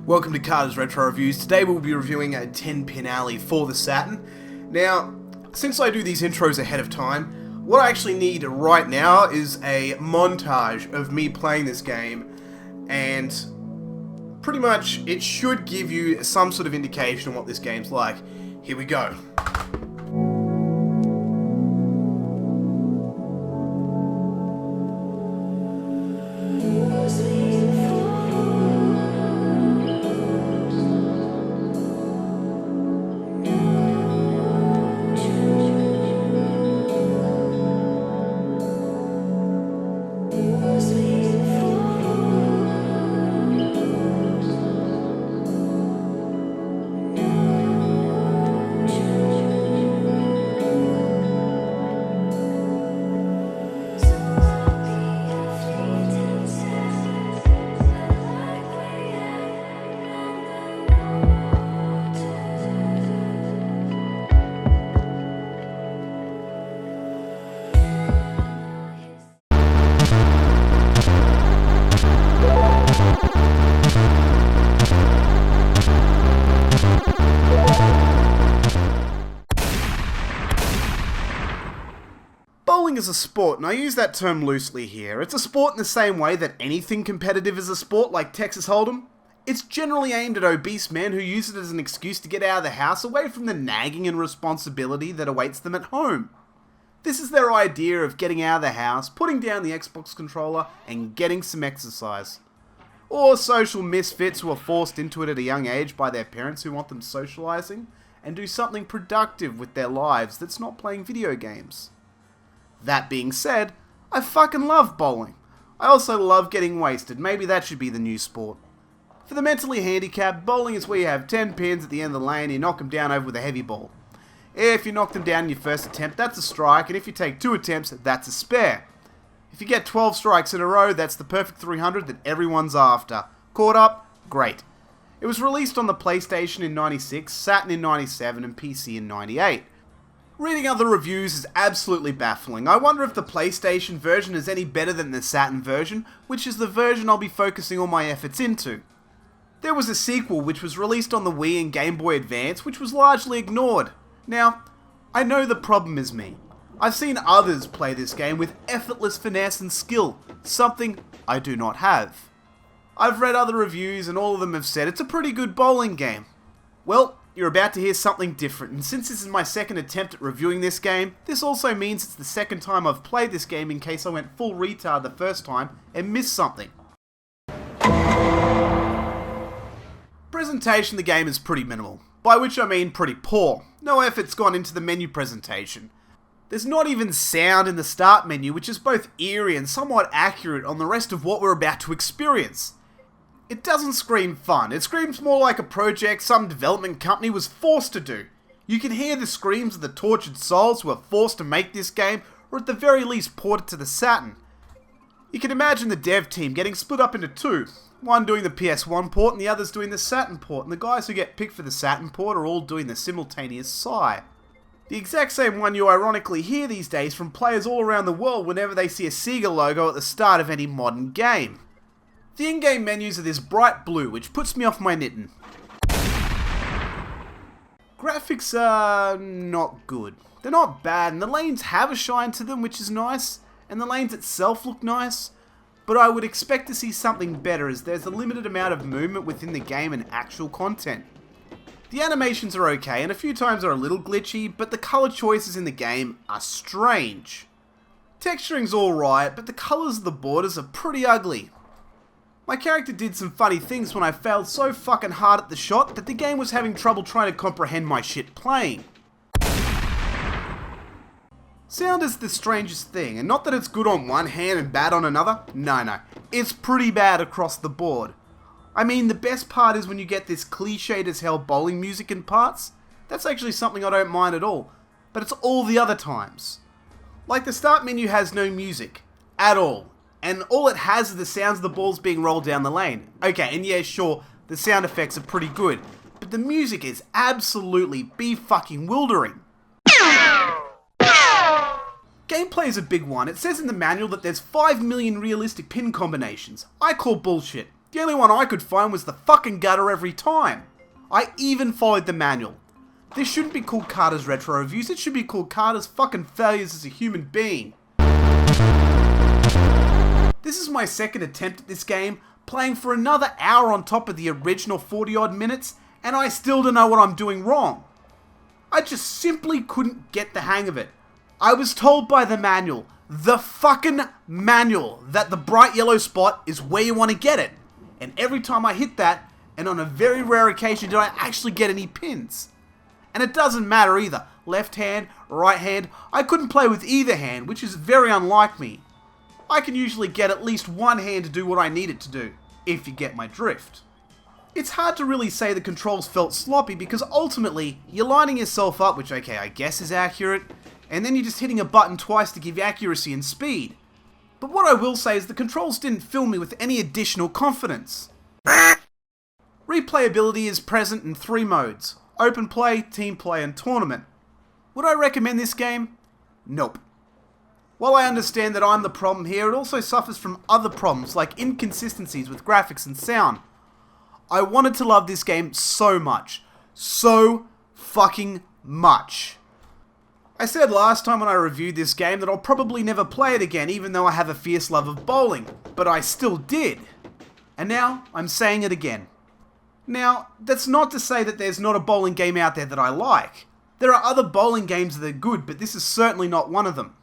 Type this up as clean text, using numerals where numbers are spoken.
Welcome to Carter's Retro Reviews. Today we'll be reviewing a 10-pin alley for the Saturn. Now, since I do these intros ahead of time, what I actually need right now is a montage of me playing this game, and pretty much it should give you some sort of indication of what this game's like. Here we go. Bowling is a sport, and I use that term loosely here. It's a sport in the same way that anything competitive is a sport, like Texas Hold'em. It's generally aimed at obese men who use it as an excuse to get out of the house away from the nagging and responsibility that awaits them at home. This is their idea of getting out of the house, putting down the Xbox controller, and getting some exercise. Or social misfits who are forced into it at a young age by their parents who want them socializing and do something productive with their lives that's not playing video games. That being said, I fucking love bowling. I also love getting wasted. Maybe that should be the new sport. For the mentally handicapped, bowling is where you have 10 pins at the end of the lane and you knock them down over with a heavy ball. If you knock them down in your first attempt, that's a strike, and if you take 2 attempts, that's a spare. If you get 12 strikes in a row, that's the perfect 300 that everyone's after. Caught up? Great. It was released on the PlayStation in 96, Saturn in 97, and PC in 98. Reading other reviews is absolutely baffling. I wonder if the PlayStation version is any better than the Saturn version, which is the version I'll be focusing all my efforts into. There was a sequel which was released on the Wii and Game Boy Advance, which was largely ignored. Now, I know the problem is me. I've seen others play this game with effortless finesse and skill, something I do not have. I've read other reviews and all of them have said it's a pretty good bowling game. Well, you're about to hear something different, and since this is my second attempt at reviewing this game, this also means it's the second time I've played this game in case I went full retard the first time and missed something. Presentation of the game is pretty minimal, by which I mean pretty poor. No effort's gone into the menu presentation. There's not even sound in the start menu, which is both eerie and somewhat accurate on the rest of what we're about to experience. It doesn't scream fun, it screams more like a project some development company was forced to do. You can hear the screams of the tortured souls who are forced to make this game, or at the very least port it to the Saturn. You can imagine the dev team getting split up into two, one doing the PS1 port and the others doing the Saturn port, and the guys who get picked for the Saturn port are all doing the simultaneous sigh. The exact same one you ironically hear these days from players all around the world whenever they see a Sega logo at the start of any modern game. The in-game menus are this bright blue, which puts me off my knitting. Graphics are not good. They're not bad, and the lanes have a shine to them, which is nice, and the lanes itself look nice, but I would expect to see something better as there's a limited amount of movement within the game and actual content. The animations are okay, and a few times are a little glitchy, but the colour choices in the game are strange. Texturing's alright, but the colours of the borders are pretty ugly. My character did some funny things when I failed so fucking hard at the shot that the game was having trouble trying to comprehend my shit playing. Sound is the strangest thing, and not that it's good on one hand and bad on another. No. It's pretty bad across the board. I mean, the best part is when you get this cliched as hell bowling music in parts. That's actually something I don't mind at all, but it's all the other times. Like the start menu has no music, at all. And all it has is the sounds of the balls being rolled down the lane. Okay, and yeah, sure, the sound effects are pretty good, but the music is absolutely be-fucking-wildering. Gameplay is a big one. It says in the manual that there's 5 million realistic pin combinations. I call bullshit. The only one I could find was the fucking gutter every time. I even followed the manual. This shouldn't be called Carter's Retro Reviews, it should be called Carter's fucking failures as a human being. This is my second attempt at this game, playing for another hour on top of the original 40 odd minutes, and I still don't know what I'm doing wrong. I just simply couldn't get the hang of it. I was told by the manual, the fucking manual, that the bright yellow spot is where you want to get it. And every time I hit that, and on a very rare occasion did I actually get any pins. And it doesn't matter either, left hand, right hand, I couldn't play with either hand, which is very unlike me. I can usually get at least one hand to do what I need it to do, if you get my drift. It's hard to really say the controls felt sloppy because ultimately, you're lining yourself up, which okay, I guess is accurate, and then you're just hitting a button twice to give you accuracy and speed. But what I will say is the controls didn't fill me with any additional confidence. Replayability is present in 3 modes: open play, team play, and tournament. Would I recommend this game? Nope. While I understand that I'm the problem here, it also suffers from other problems like inconsistencies with graphics and sound. I wanted to love this game so much. So fucking much. I said last time when I reviewed this game that I'll probably never play it again even though I have a fierce love of bowling, but I still did. And now I'm saying it again. Now, that's not to say that there's not a bowling game out there that I like. There are other bowling games that are good, but this is certainly not one of them.